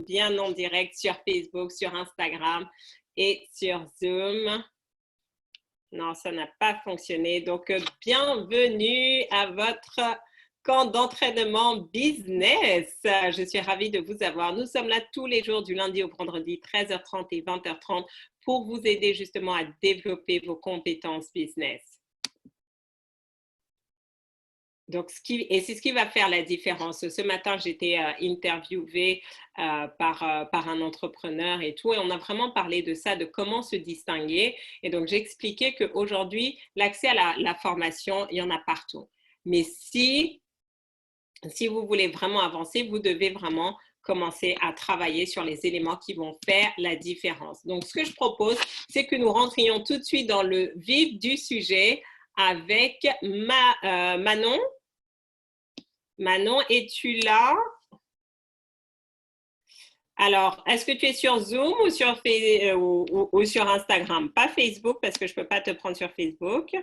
bien en direct sur Facebook, sur Instagram et sur Zoom. Non, ça n'a pas fonctionné. Donc, bienvenue à votre camp d'entraînement business. Je suis ravie de vous avoir. Nous sommes là tous les jours du lundi au vendredi, 13h30 et 20h30 pour vous aider justement à développer vos compétences business. Donc, c'est ce qui va faire la différence. Ce matin, j'étais interviewée par un entrepreneur et tout, et on a vraiment parlé de ça, de comment se distinguer. Et donc, j'expliquais qu'aujourd'hui, l'accès à la formation, il y en a partout. Mais si vous voulez vraiment avancer, vous devez vraiment commencer à travailler sur les éléments qui vont faire la différence. Donc, ce que je propose, c'est que nous rentrions tout de suite dans le vif du sujet avec Manon. Manon, es-tu là? Alors, est-ce que tu es sur Zoom ou sur Instagram? Pas Facebook parce que je ne peux pas te prendre sur Facebook.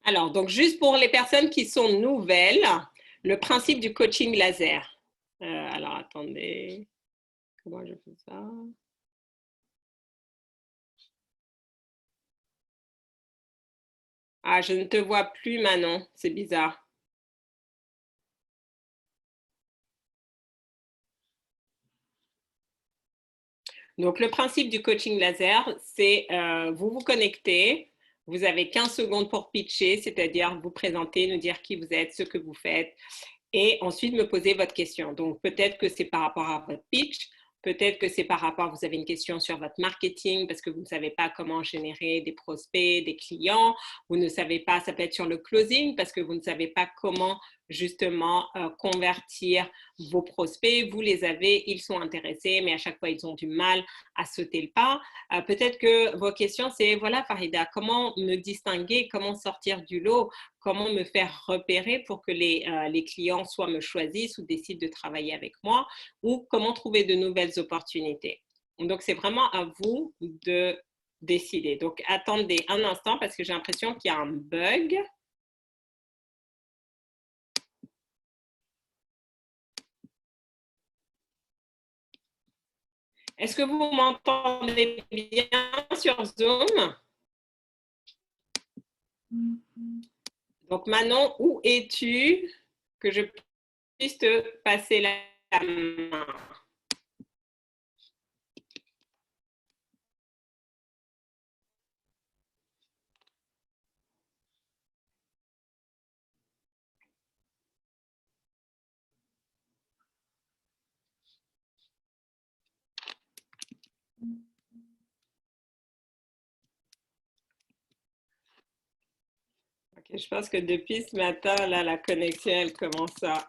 Alors, donc juste pour les personnes qui sont nouvelles, le principe du coaching laser. Alors, attendez. Comment je fais ça? Ah, je ne te vois plus, Manon. C'est bizarre. Donc, le principe du coaching laser, c'est vous vous connectez, vous avez 15 secondes pour pitcher, c'est-à-dire vous présenter, nous dire qui vous êtes, ce que vous faites, et ensuite me poser votre question. Donc, peut-être que c'est par rapport à votre pitch, peut-être que c'est par rapport, vous avez une question sur votre marketing parce que vous ne savez pas comment générer des prospects, des clients, vous ne savez pas, ça peut être sur le closing parce que vous ne savez pas comment justement convertir vos prospects. Vous les avez, ils sont intéressés, mais à chaque fois, ils ont du mal à sauter le pas. Peut-être que vos questions, c'est, voilà Farida, comment me distinguer, comment sortir du lot, comment me faire repérer pour que les clients soit me choisissent ou décident de travailler avec moi, ou comment trouver de nouvelles opportunités. Donc, c'est vraiment à vous de décider. Donc, attendez un instant parce que j'ai l'impression qu'il y a un bug. Est-ce que vous m'entendez bien sur Zoom? Donc, Manon, où es-tu que je puisse te passer la main? Okay, je pense que depuis ce matin, là, la connexion, elle commence à...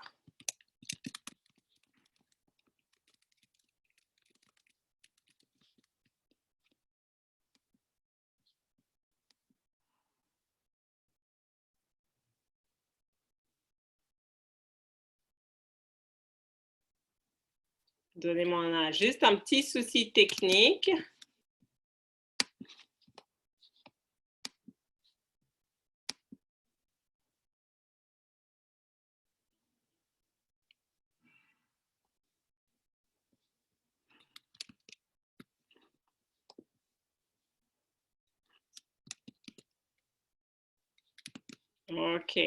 Donnez-moi juste un petit souci technique. OK.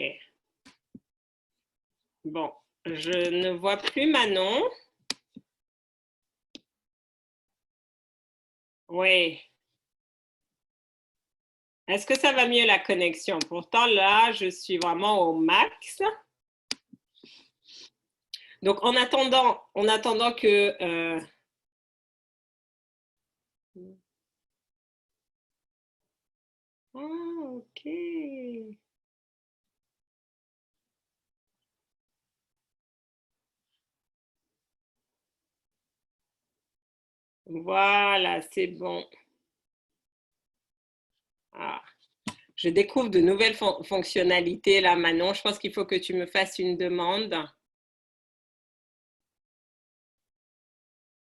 Bon, je ne vois plus Manon. Oui. Est-ce que ça va mieux la connexion? Pourtant, là, je suis vraiment au max. Donc, en attendant que... Ah, OK. Voilà, c'est bon. Ah. Je découvre de nouvelles fonctionnalités là, Manon. Je pense qu'il faut que tu me fasses une demande.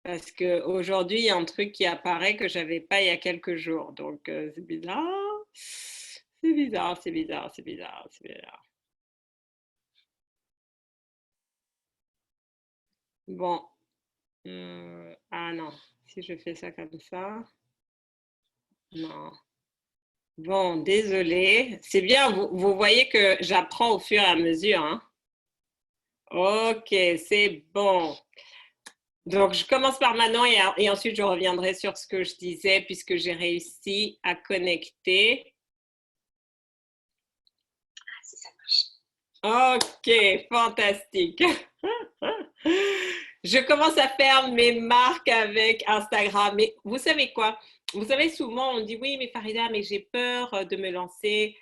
Parce qu'aujourd'hui, il y a un truc qui apparaît que je n'avais pas il y a quelques jours. Donc, c'est bizarre. C'est bizarre, c'est bizarre, c'est bizarre, c'est bizarre. Bon. Ah non, si je fais ça comme ça, non. Bon, désolé. C'est bien, vous voyez que j'apprends au fur et à mesure, hein. Ok, c'est bon. Donc, je commence par Manon et ensuite je reviendrai sur ce que je disais puisque j'ai réussi à connecter. Ah, si ça marche. Ok, fantastique. Je commence à faire mes marques avec Instagram. Mais vous savez quoi? Vous savez, souvent on dit oui, mais Farida, mais j'ai peur de me lancer.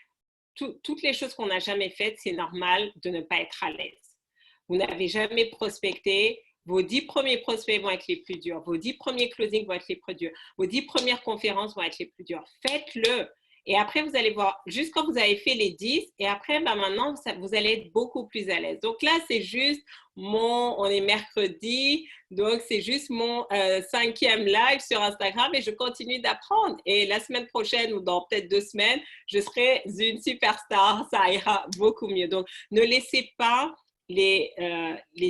Toutes les choses qu'on n'a jamais faites, c'est normal de ne pas être à l'aise. Vous n'avez jamais prospecté. Vos 10 premiers prospects vont être les plus durs. Vos 10 premiers closings vont être les plus durs. Vos 10 premières conférences vont être les plus dures. Faites-le. Et après, vous allez voir, juste quand vous avez fait les 10, et après, ben maintenant, vous allez être beaucoup plus à l'aise. Donc là, c'est juste on est mercredi, donc c'est juste mon 5e live sur Instagram et je continue d'apprendre. Et la semaine prochaine ou dans peut-être 2 semaines, je serai une superstar, ça ira beaucoup mieux. Donc, ne laissez pas les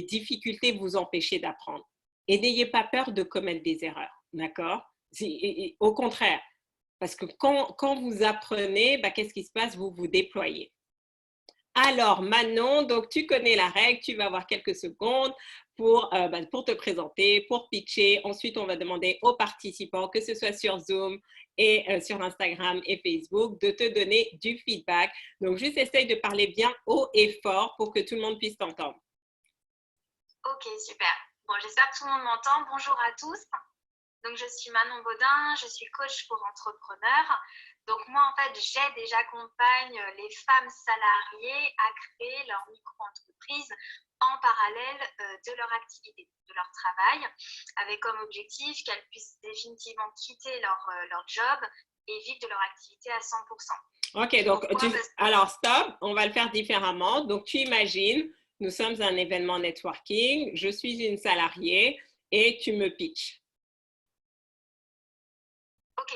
difficultés vous empêcher d'apprendre. Et n'ayez pas peur de commettre des erreurs, d'accord? Au contraire, parce que quand vous apprenez, bah, qu'est-ce qui se passe? Vous vous déployez. Alors, Manon, donc tu connais la règle, tu vas avoir quelques secondes pour te présenter, pour pitcher. Ensuite, on va demander aux participants, que ce soit sur Zoom et sur Instagram et Facebook, de te donner du feedback. Donc, juste essaye de parler bien haut et fort pour que tout le monde puisse t'entendre. Ok, super. Bon, j'espère que tout le monde m'entend. Bonjour à tous. Donc, je suis Manon Baudin, je suis coach pour entrepreneurs. Donc, moi, en fait, j'aide et j'accompagne les femmes salariées à créer leur micro-entreprise en parallèle de leur activité, de leur travail, avec comme objectif qu'elles puissent définitivement quitter leur job et vivre de leur activité à 100%. Ok, donc, alors stop, on va le faire différemment. Donc, tu imagines, nous sommes à un événement networking, je suis une salariée et tu me pitches. Ok,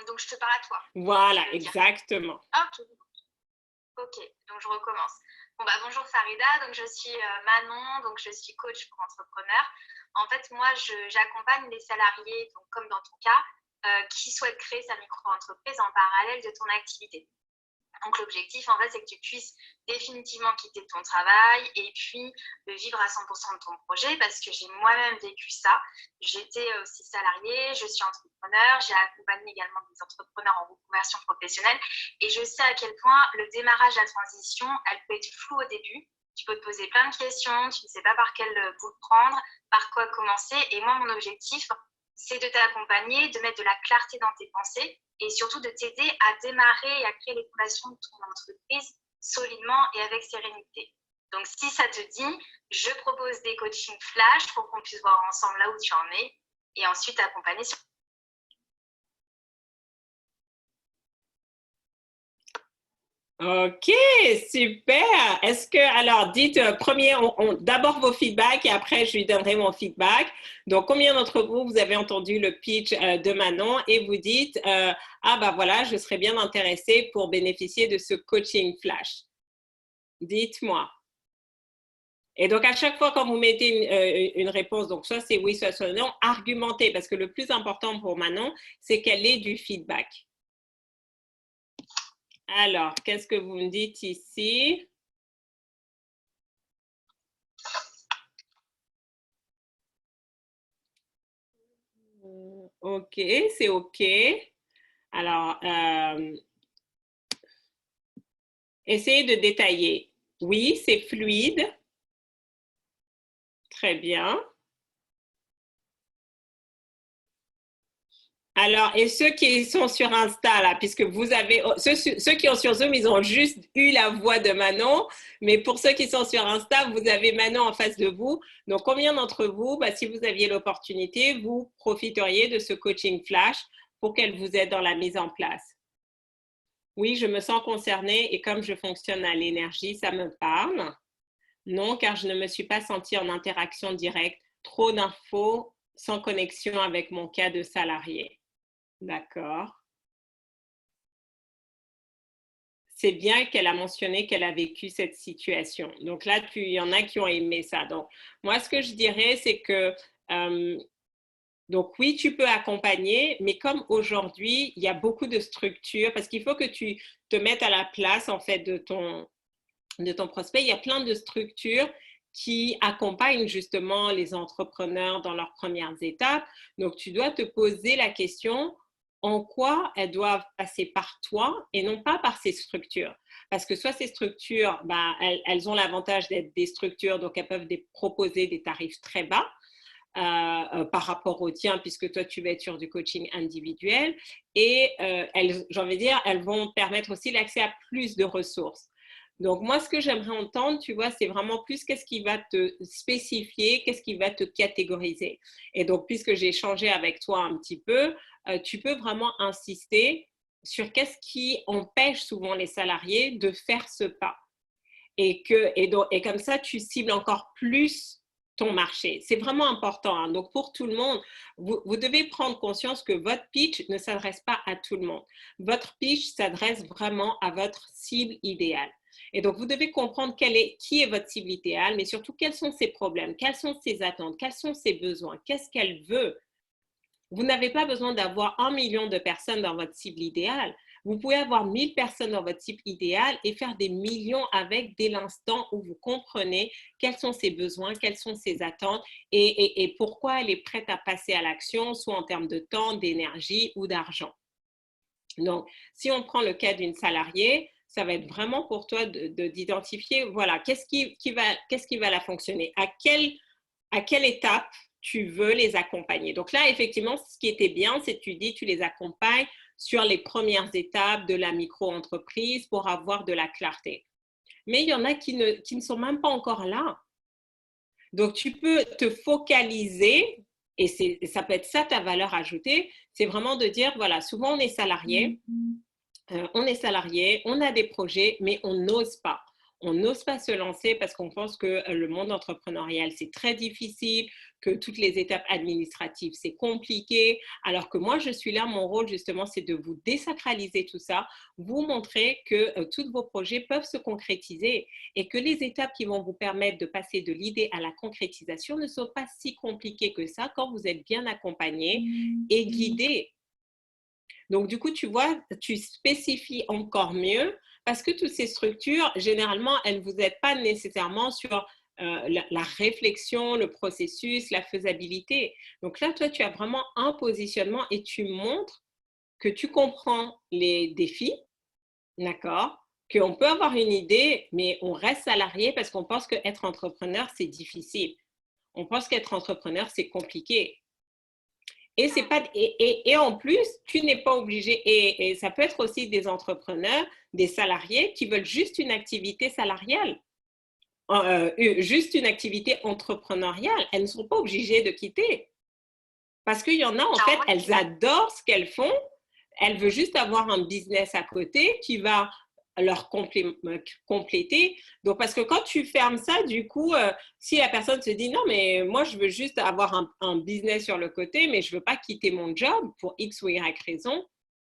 donc je te parle à toi. Voilà, exactement. Ok, donc je recommence. Bon, bah, bonjour Farida, donc je suis Manon, donc je suis coach pour entrepreneurs. En fait, moi, j'accompagne les salariés, donc comme dans ton cas, qui souhaitent créer sa micro-entreprise en parallèle de ton activité. Donc l'objectif, en fait, c'est que tu puisses définitivement quitter ton travail et puis vivre à 100% de ton projet parce que j'ai moi-même vécu ça. J'étais aussi salariée, je suis entrepreneur, j'ai accompagné également des entrepreneurs en reconversion professionnelle et je sais à quel point le démarrage, la transition, elle peut être floue au début. Tu peux te poser plein de questions, tu ne sais pas par quel bout prendre, par quoi commencer. Et moi, mon objectif, c'est de t'accompagner, de mettre de la clarté dans tes pensées et surtout de t'aider à démarrer et à créer les fondations de ton entreprise solidement et avec sérénité. Donc, si ça te dit, je propose des coachings flash pour qu'on puisse voir ensemble là où tu en es et ensuite t'accompagner sur... Ok, super. Est-ce que, alors, dites, premier, d'abord vos feedbacks et après, je lui donnerai mon feedback. Donc, combien d'entre vous, vous avez entendu le pitch de Manon et vous dites, ah bah voilà, je serais bien intéressée pour bénéficier de ce coaching flash. Dites-moi. Et donc, à chaque fois quand vous mettez une réponse, donc soit c'est oui, soit non, argumentez, parce que le plus important pour Manon, c'est qu'elle ait du feedback. Alors, qu'est-ce que vous me dites ici? Ok, c'est ok. Alors, essayez de détailler. Oui, c'est fluide. Très bien. Alors, et ceux qui sont sur Insta, là, puisque vous avez, ceux qui sont sur Zoom, ils ont juste eu la voix de Manon, mais pour ceux qui sont sur Insta, vous avez Manon en face de vous. Donc, combien d'entre vous, bah, si vous aviez l'opportunité, vous profiteriez de ce coaching flash pour qu'elle vous aide dans la mise en place? Oui, je me sens concernée et comme je fonctionne à l'énergie, ça me parle. Non, car je ne me suis pas sentie en interaction directe. Trop d'infos sans connexion avec mon cas de salarié. D'accord. C'est bien qu'elle a mentionné qu'elle a vécu cette situation. Donc là, il y en a qui ont aimé ça. Donc, moi, ce que je dirais, c'est que, donc oui, tu peux accompagner, mais comme aujourd'hui, il y a beaucoup de structures, parce qu'il faut que tu te mettes à la place, en fait, de ton prospect. Il y a plein de structures qui accompagnent justement les entrepreneurs dans leurs premières étapes. Donc, tu dois te poser la question en quoi elles doivent passer par toi et non pas par ces structures. Parce que soit ces structures, bah, elles ont l'avantage d'être des structures, donc elles peuvent proposer des tarifs très bas. Par rapport au tien, puisque toi, tu vas être sur du coaching individuel. Et j'ai envie de dire, elles vont permettre aussi l'accès à plus de ressources. Donc, moi, ce que j'aimerais entendre, tu vois, c'est vraiment plus qu'est-ce qui va te spécifier, qu'est-ce qui va te catégoriser. Et donc, puisque j'ai échangé avec toi un petit peu, tu peux vraiment insister sur qu'est-ce qui empêche souvent les salariés de faire ce pas. Et comme ça, tu cibles encore plus ton marché. C'est vraiment important. Hein. Donc, pour tout le monde, vous devez prendre conscience que votre pitch ne s'adresse pas à tout le monde. Votre pitch s'adresse vraiment à votre cible idéale. Et donc, vous devez comprendre qui est votre cible idéale, mais surtout quels sont ses problèmes, quelles sont ses attentes, quels sont ses besoins, qu'est-ce qu'elle veut. Vous n'avez pas besoin d'avoir 1 million de personnes dans votre cible idéale. Vous pouvez avoir 1000 personnes dans votre cible idéale et faire des millions avec dès l'instant où vous comprenez quels sont ses besoins, quelles sont ses attentes et pourquoi elle est prête à passer à l'action, soit en termes de temps, d'énergie ou d'argent. Donc, si on prend le cas d'une salariée, ça va être vraiment pour toi d'identifier, voilà, qu'est-ce qui va la fonctionner, à quelle étape tu veux les accompagner. Donc là, effectivement, ce qui était bien, c'est que tu dis, tu les accompagnes sur les premières étapes de la micro-entreprise pour avoir de la clarté. Mais il y en a qui ne sont même pas encore là. Donc, tu peux te focaliser, et ça peut être ça ta valeur ajoutée, c'est vraiment de dire, voilà, souvent on est salarié, on a des projets, mais on n'ose pas. On n'ose pas se lancer parce qu'on pense que le monde entrepreneurial, c'est très difficile, que toutes les étapes administratives, c'est compliqué. Alors que moi, je suis là, mon rôle justement, c'est de vous désacraliser tout ça, vous montrer que tous vos projets peuvent se concrétiser et que les étapes qui vont vous permettre de passer de l'idée à la concrétisation ne sont pas si compliquées que ça quand vous êtes bien accompagné et guidé. Donc, du coup, tu vois, tu spécifies encore mieux parce que toutes ces structures, généralement, elles ne vous aident pas nécessairement sur la réflexion, le processus, la faisabilité. Donc là, toi, tu as vraiment un positionnement et tu montres que tu comprends les défis, d'accord? Qu'on peut avoir une idée, mais on reste salarié parce qu'on pense qu'être entrepreneur, c'est difficile. On pense qu'être entrepreneur, c'est compliqué. Et en plus, tu n'es pas obligé, et ça peut être aussi des entrepreneurs, des salariés qui veulent juste une activité salariale, juste une activité entrepreneuriale. Elles ne sont pas obligées de quitter. Parce qu'il y en a, en fait, elles adorent ce qu'elles font. Elles veulent juste avoir un business à côté qui va leur compléter. Donc, parce que quand tu fermes ça, du coup, si la personne se dit non, mais moi, je veux juste avoir un business sur le côté, mais je ne veux pas quitter mon job pour X ou Y raison.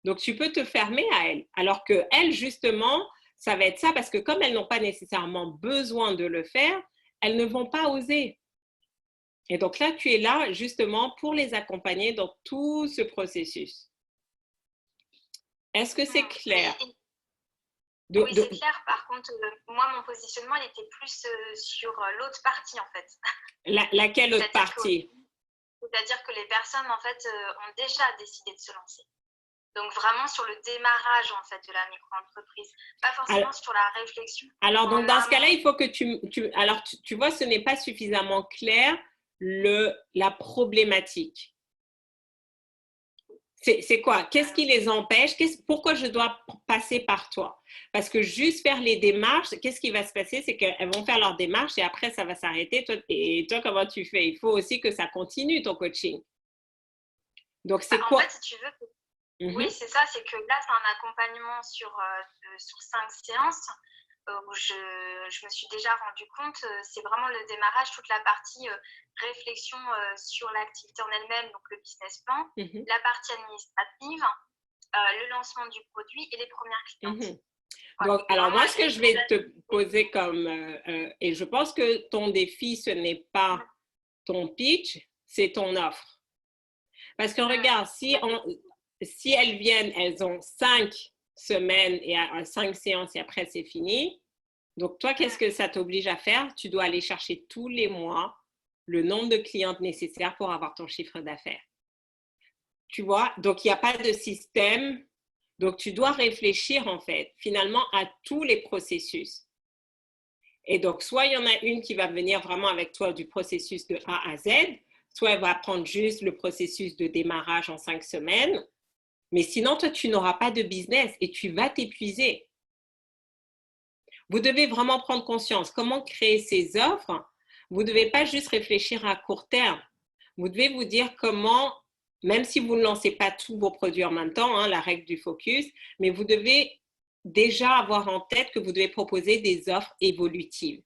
Donc, tu peux te fermer à elles. Alors que elles, justement, ça va être ça parce que comme elles n'ont pas nécessairement besoin de le faire, elles ne vont pas oser. Et donc là, tu es là justement pour les accompagner dans tout ce processus. Est-ce que c'est clair? Oui, c'est clair. Par contre, moi, mon positionnement, il était plus sur l'autre partie, en fait. Laquelle autre partie? C'est-à-dire que les personnes, en fait, ont déjà décidé de se lancer. Donc, vraiment sur le démarrage, en fait, de la micro-entreprise. Pas forcément sur la réflexion. Alors, donc, dans ce cas-là, il faut que tu vois, ce n'est pas suffisamment clair la problématique. C'est quoi? Qu'est-ce qui les empêche? Pourquoi je dois passer par toi? Parce que juste faire les démarches, qu'est-ce qui va se passer? C'est qu'elles vont faire leurs démarches et après, ça va s'arrêter. Et toi, comment tu fais? Il faut aussi que ça continue, ton coaching. Donc, c'est quoi? En fait, si tu veux, oui, c'est ça. C'est que là, c'est un accompagnement sur 5 séances. où je me suis déjà rendu compte, c'est vraiment le démarrage, toute la partie réflexion sur l'activité en elle-même, donc le business plan, la partie administrative, le lancement du produit et les premières clientes. Donc, alors moi, ce que je vais te poser comme, et je pense que ton défi, ce n'est pas ton pitch, c'est ton offre. Parce que regarde, si elles viennent, elles ont 5 semaines et 5 séances et après c'est fini. Donc toi, qu'est-ce que ça t'oblige à faire? Tu dois aller chercher tous les mois le nombre de clientes nécessaires pour avoir ton chiffre d'affaires. Tu vois? Donc il n'y a pas de système. Donc tu dois réfléchir en fait finalement à tous les processus. Et donc soit il y en a une qui va venir vraiment avec toi du processus de A à Z, soit elle va prendre juste le processus de démarrage en 5 semaines. Mais sinon, toi, tu n'auras pas de business et tu vas t'épuiser. Vous devez vraiment prendre conscience. Comment créer ces offres? Vous ne devez pas juste réfléchir à court terme. Vous devez vous dire comment, même si vous ne lancez pas tous vos produits en même temps, hein, la règle du focus, mais vous devez déjà avoir en tête que vous devez proposer des offres évolutives.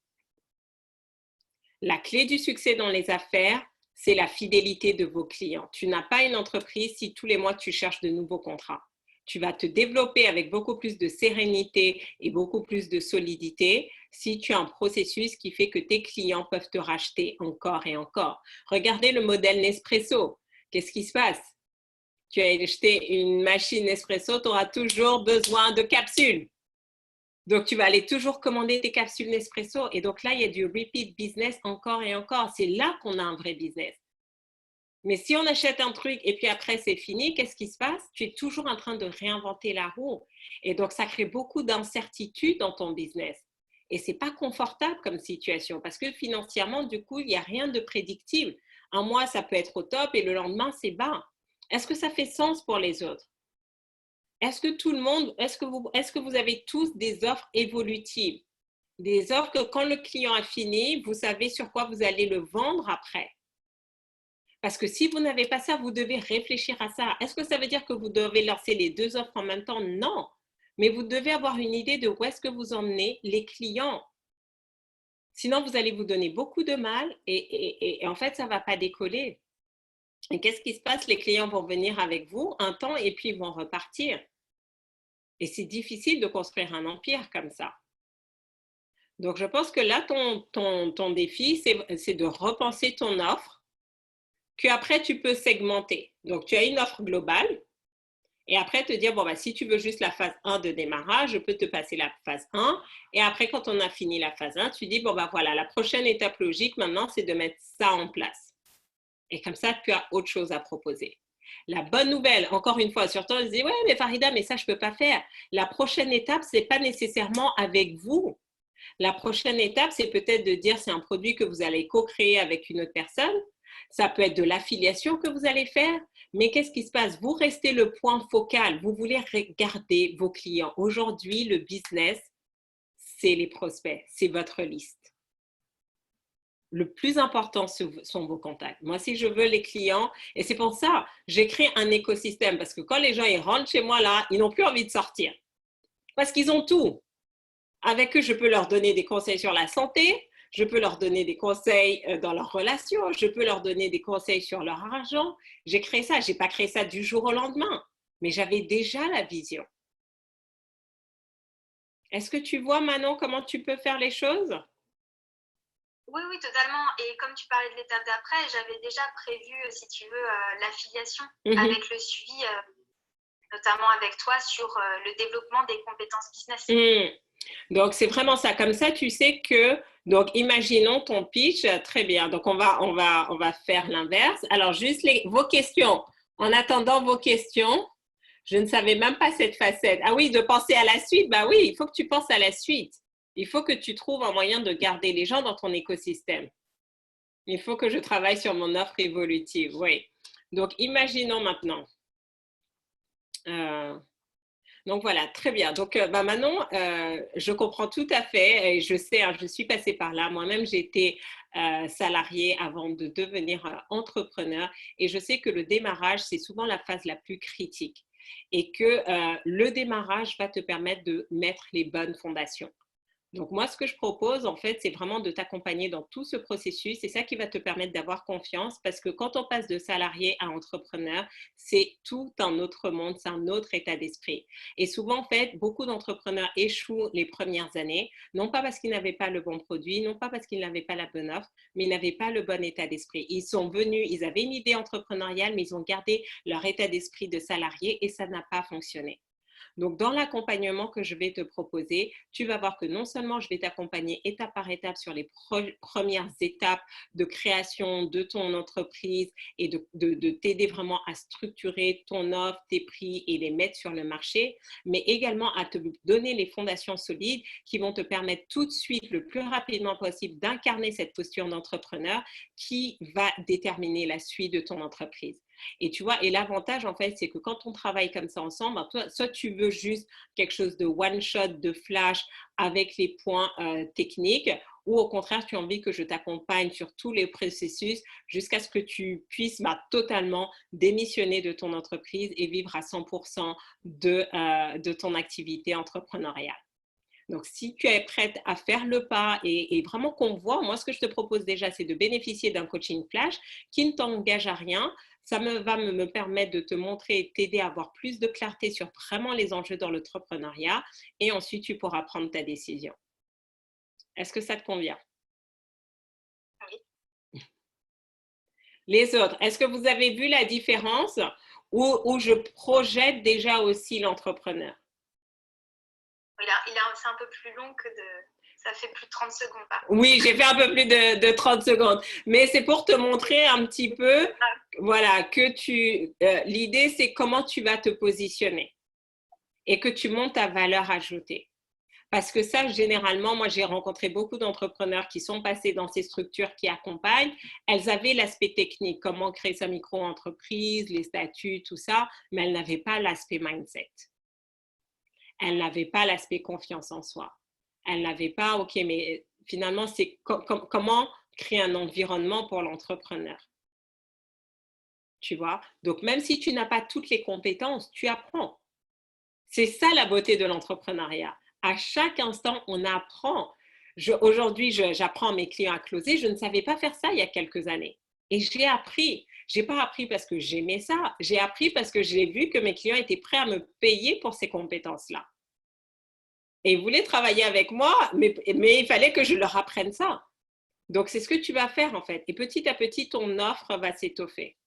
La clé du succès dans les affaires, c'est la fidélité de vos clients. Tu n'as pas une entreprise si tous les mois tu cherches de nouveaux contrats. Tu vas te développer avec beaucoup plus de sérénité et beaucoup plus de solidité si tu as un processus qui fait que tes clients peuvent te racheter encore et encore. Regardez le modèle Nespresso. Qu'est-ce qui se passe? Tu as acheté une machine Nespresso, tu auras toujours besoin de capsules. Donc, tu vas aller toujours commander tes capsules Nespresso. Et donc là, il y a du repeat business encore et encore. C'est là qu'on a un vrai business. Mais si on achète un truc et puis après, c'est fini, qu'est-ce qui se passe? Tu es toujours en train de réinventer la roue. Et donc, ça crée beaucoup d'incertitudes dans ton business. Et ce n'est pas confortable comme situation parce que financièrement, du coup, il n'y a rien de prédictible. Un mois, ça peut être au top et le lendemain, c'est bas. Est-ce que ça fait sens pour les autres? Est-ce que tout le monde, est-ce que vous avez tous des offres évolutives? Des offres que quand le client a fini, vous savez sur quoi vous allez le vendre après. Parce que si vous n'avez pas ça, vous devez réfléchir à ça. Est-ce que ça veut dire que vous devez lancer les 2 offres en même temps? Non. Mais vous devez avoir une idée de où est-ce que vous emmenez les clients. Sinon, vous allez vous donner beaucoup de mal et en fait, ça ne va pas décoller. Et qu'est-ce qui se passe? Les clients vont venir avec vous un temps et puis ils vont repartir. Et c'est difficile de construire un empire comme ça. Donc, je pense que là, ton défi, c'est de repenser ton offre, qu'après, tu peux segmenter. Donc, tu as une offre globale, et après, te dire, bon, bah, si tu veux juste la phase 1 de démarrage, je peux te passer la phase 1. Et après, quand on a fini la phase 1, tu dis, bon, bah, voilà, la prochaine étape logique, maintenant, c'est de mettre ça en place. Et comme ça, tu as autre chose à proposer. La bonne nouvelle, encore une fois, surtout, on se dit, ouais, mais Farida, mais ça, je ne peux pas faire. La prochaine étape, ce n'est pas nécessairement avec vous. La prochaine étape, c'est peut-être de dire c'est un produit que vous allez co-créer avec une autre personne. Ça peut être de l'affiliation que vous allez faire. Mais qu'est-ce qui se passe? Vous restez le point focal. Vous voulez regarder vos clients. Aujourd'hui, le business, c'est les prospects. C'est votre liste. Le plus important sont vos contacts. Moi, si je veux les clients, et c'est pour ça, j'ai créé un écosystème parce que quand les gens ils rentrent chez moi, là, ils n'ont plus envie de sortir parce qu'ils ont tout. Avec eux, je peux leur donner des conseils sur la santé, je peux leur donner des conseils dans leurs relations, je peux leur donner des conseils sur leur argent. J'ai créé ça, je n'ai pas créé ça du jour au lendemain, mais j'avais déjà la vision. Est-ce que tu vois, Manon, comment tu peux faire les choses? Oui, oui, totalement. Et comme tu parlais de l'étape d'après, j'avais déjà prévu, si tu veux, l'affiliation avec le suivi, notamment avec toi, sur le développement des compétences business. Donc, c'est vraiment ça. Comme ça, tu sais que, donc, imaginons ton pitch. Très bien. Donc, on va faire l'inverse. Alors, juste vos questions. En attendant vos questions, je ne savais même pas cette facette. Ah oui, de penser à la suite. Bah oui, il faut que tu penses à la suite. Il faut que tu trouves un moyen de garder les gens dans ton écosystème. Il faut que je travaille sur mon offre évolutive. Oui. Donc, imaginons maintenant. Donc voilà, très bien. Donc Manon, je comprends tout à fait et je sais, hein, je suis passée par là. Moi-même, j'ai été salariée avant de devenir entrepreneur et je sais que le démarrage, c'est souvent la phase la plus critique et que le démarrage va te permettre de mettre les bonnes fondations. Donc, moi, ce que je propose, en fait, c'est vraiment de t'accompagner dans tout ce processus. C'est ça qui va te permettre d'avoir confiance parce que quand on passe de salarié à entrepreneur, c'est tout un autre monde, c'est un autre état d'esprit. Et souvent, en fait, beaucoup d'entrepreneurs échouent les premières années, non pas parce qu'ils n'avaient pas le bon produit, non pas parce qu'ils n'avaient pas la bonne offre, mais ils n'avaient pas le bon état d'esprit. Ils sont venus, ils avaient une idée entrepreneuriale, mais ils ont gardé leur état d'esprit de salarié et ça n'a pas fonctionné. Donc, dans l'accompagnement que je vais te proposer, tu vas voir que non seulement je vais t'accompagner étape par étape sur les premières étapes de création de ton entreprise et de t'aider vraiment à structurer ton offre, tes prix et les mettre sur le marché, mais également à te donner les fondations solides qui vont te permettre tout de suite, le plus rapidement possible, d'incarner cette posture d'entrepreneur qui va déterminer la suite de ton entreprise. Et tu vois, et l'avantage, en fait, c'est que quand on travaille comme ça ensemble, ben, toi, soit tu veux juste quelque chose de one shot, de flash, avec les points techniques, ou au contraire, tu as envie que je t'accompagne sur tous les processus jusqu'à ce que tu puisses totalement démissionner de ton entreprise et vivre à 100% de ton activité entrepreneuriale. Donc, si tu es prête à faire le pas et vraiment qu'on voit, moi, ce que je te propose déjà, c'est de bénéficier d'un coaching flash qui ne t'engage à rien. Ça va me permettre de te montrer et t'aider à avoir plus de clarté sur vraiment les enjeux dans l'entrepreneuriat et ensuite, tu pourras prendre ta décision. Est-ce que ça te convient? Oui. Les autres, est-ce que vous avez vu la différence où je projette déjà aussi l'entrepreneur? C'est un peu plus long que de... Ça fait plus de 30 secondes, par contre. Oui, j'ai fait un peu plus de 30 secondes. Mais c'est pour te montrer un petit peu, voilà, que l'idée, c'est comment tu vas te positionner et que tu montes ta valeur ajoutée. Parce que ça, généralement, moi, j'ai rencontré beaucoup d'entrepreneurs qui sont passés dans ces structures qui accompagnent. Elles avaient l'aspect technique, comment créer sa micro-entreprise, les statuts, tout ça, mais elles n'avaient pas l'aspect mindset. Elles n'avaient pas l'aspect confiance en soi. Elles n'avaient pas, OK, mais finalement, c'est comment créer un environnement pour l'entrepreneur. Tu vois? Donc, même si tu n'as pas toutes les compétences, tu apprends. C'est ça la beauté de l'entrepreneuriat. À chaque instant, on apprend. Aujourd'hui, j'apprends à mes clients à closer. Je ne savais pas faire ça il y a quelques années. Et j'ai appris. Je n'ai pas appris parce que j'aimais ça. J'ai appris parce que j'ai vu que mes clients étaient prêts à me payer pour ces compétences-là. Et ils voulaient travailler avec moi, mais il fallait que je leur apprenne ça. Donc, c'est ce que tu vas faire en fait. Et petit à petit, ton offre va s'étoffer.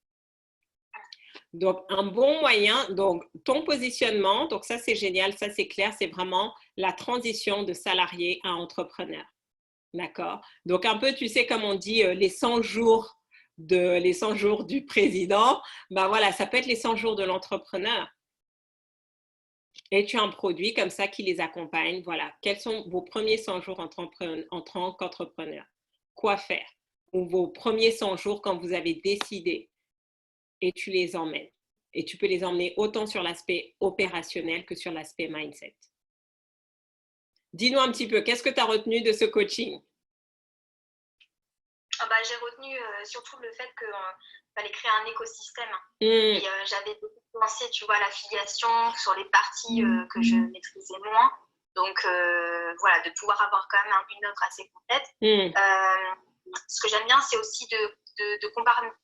Donc, un bon moyen, donc ton positionnement, donc ça c'est génial, ça c'est clair, c'est vraiment la transition de salarié à entrepreneur. D'accord? Donc, un peu, tu sais, comme on dit, les 100 jours du président, ben voilà, ça peut être les 100 jours de l'entrepreneur. Et tu as un produit comme ça qui les accompagne. Voilà, quels sont vos premiers 100 jours en tant qu'entrepreneur? Quoi faire? Ou vos premiers 100 jours quand vous avez décidé et tu les emmènes. Et tu peux les emmener autant sur l'aspect opérationnel que sur l'aspect mindset. Dis-nous un petit peu, qu'est-ce que tu as retenu de ce coaching? J'ai retenu surtout le fait qu'il fallait créer un écosystème. Et j'avais pensé, tu vois, l'affiliation sur les parties que je maîtrisais moins. Donc, voilà, de pouvoir avoir quand même une offre assez complète. Ce que j'aime bien, c'est aussi de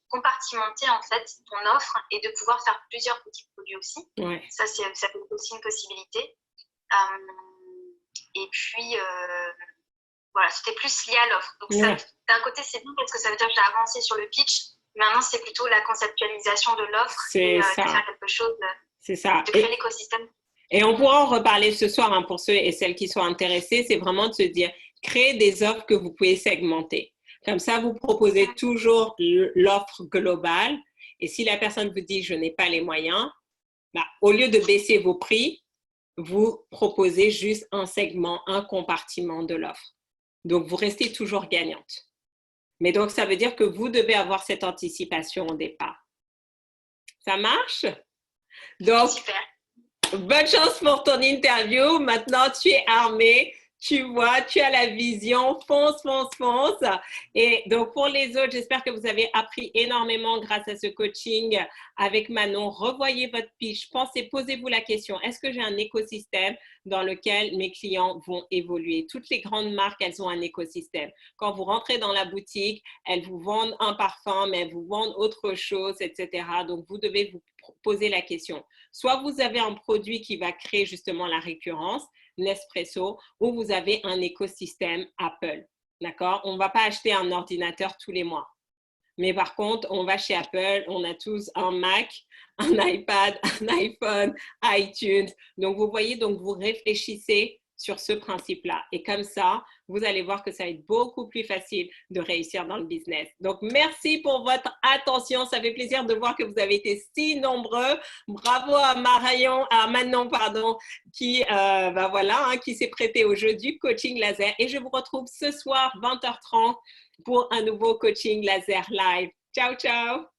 compartimenter en fait ton offre et de pouvoir faire plusieurs petits produits aussi. Ouais. Ça peut être aussi une possibilité. Et puis, voilà, c'était plus lié à l'offre. Donc, d'un côté, c'est bien parce que ça veut dire que j'ai avancé sur le pitch. Maintenant, c'est plutôt la conceptualisation de l'offre et de faire quelque chose, de créer l'écosystème. Et on pourra en reparler ce soir hein, pour ceux et celles qui sont intéressés. C'est vraiment de se dire, créer des offres que vous pouvez segmenter. Comme ça, vous proposez toujours l'offre globale. Et si la personne vous dit, je n'ai pas les moyens, au lieu de baisser vos prix, vous proposez juste un segment, un compartiment de l'offre. Donc, vous restez toujours gagnante. Mais donc, ça veut dire que vous devez avoir cette anticipation au départ. Ça marche? Donc, super. Bonne chance pour ton interview. Maintenant, tu es armé. Tu vois, tu as la vision, fonce, fonce, fonce. Et donc, pour les autres, j'espère que vous avez appris énormément grâce à ce coaching avec Manon. Revoyez votre pitch, pensez, posez-vous la question, est-ce que j'ai un écosystème dans lequel mes clients vont évoluer? Toutes les grandes marques, elles ont un écosystème. Quand vous rentrez dans la boutique, elles vous vendent un parfum, mais elles vous vendent autre chose, etc. Donc, vous devez vous poser la question. Soit vous avez un produit qui va créer justement la récurrence, Nespresso, où vous avez un écosystème Apple. D'accord? On ne va pas acheter un ordinateur tous les mois. Mais par contre, on va chez Apple, on a tous un Mac, un iPad, un iPhone, iTunes. Donc, vous voyez, donc vous réfléchissez sur ce principe-là. Et comme ça, vous allez voir que ça va être beaucoup plus facile de réussir dans le business. Donc, merci pour votre attention. Ça fait plaisir de voir que vous avez été si nombreux. Bravo à Manon, pardon, qui, voilà, qui s'est prêté au jeu du coaching laser. Et je vous retrouve ce soir, 20h30, pour un nouveau coaching laser live. Ciao, ciao!